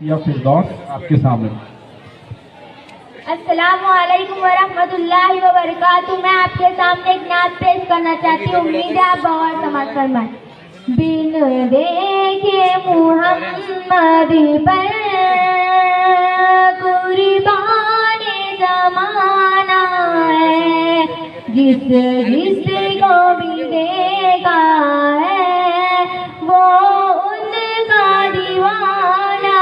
یا فردوس آپ کے سامنے۔ السلام علیکم ورحمۃ اللہ وبرکاتہ۔ میں آپ کے سامنے ایک نعت پیش کرنا چاہتی ہوں، امید ہے آپ غور سماعت فرمائیں۔ بن دیکھے محمد پر قربان زمانہ ہے، جس کو بھی دیکھا ہے وہ ان کا دیوانہ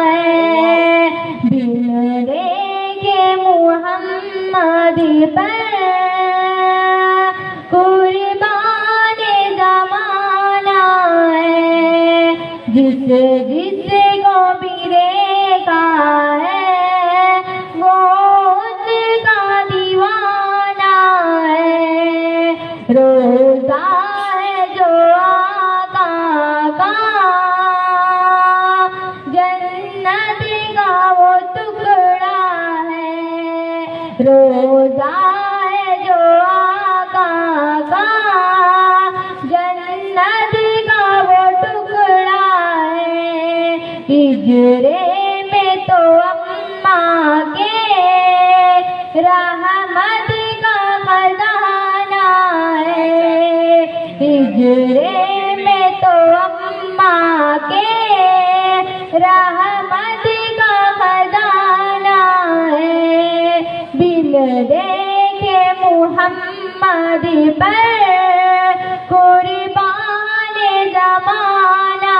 ہے۔ بن دیکھے محمد پر قربان زمانہ ہے، جس کو بھی دیکھا ہے وہ ان کا دیوانہ ہے۔ روزہ ہے جو آقا کا، جنت کا وہ ٹکڑا ہے۔ روزہ ہے جو آقا کا، جنت کا وہ ٹکڑا ہے۔ ہجرے میں تو اماں کے رحمت کا خزانہ ہے۔ ہجرے میں تو اماں کے رحمت کا خزانہ ہے۔ بن دیکھے محمد پر قربان زمانہ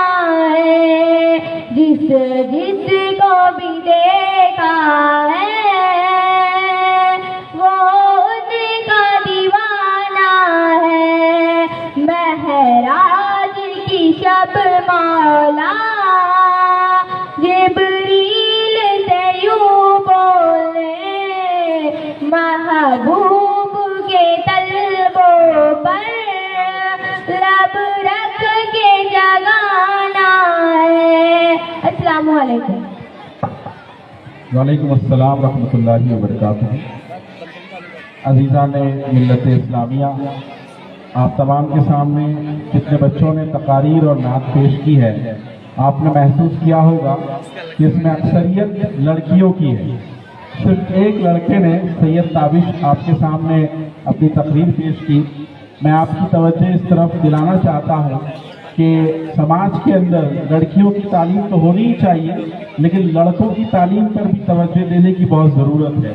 ہے، جس کو بھی دیکھا ہے وہ ان کا دیوانہ ہے۔ معراج کی شب مولا جبریل سے یوں بولے، محبوب کے طلبوں پر رب رکھ کے جگانا ہے۔ السلام علیکم۔ وعلیکم السلام ورحمۃ اللہ وبرکاتہ۔ عزیزان ملت اسلامیہ، آپ تمام کے سامنے جتنے بچوں نے تقاریر اور نعت پیش کی ہے، آپ نے محسوس کیا ہوگا کہ اس میں اکثریت لڑکیوں کی ہے۔ صرف ایک لڑکے نے سید تابش آپ کے سامنے اپنی تقریر پیش کی۔ میں آپ کی توجہ اس طرف دلانا چاہتا ہوں کہ سماج کے اندر لڑکیوں کی تعلیم تو ہونی ہی چاہیے، لیکن لڑکوں کی تعلیم پر بھی توجہ دینے کی بہت ضرورت ہے۔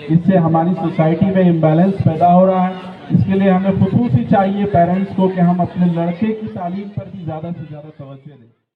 اس سے ہماری سوسائٹی میں امبیلنس پیدا ہو رہا ہے۔ اس کے لیے ہمیں خصوصی چاہیے پیرنٹس کو کہ ہم اپنے لڑکے کی تعلیم پر بھی زیادہ سے زیادہ توجہ دیں۔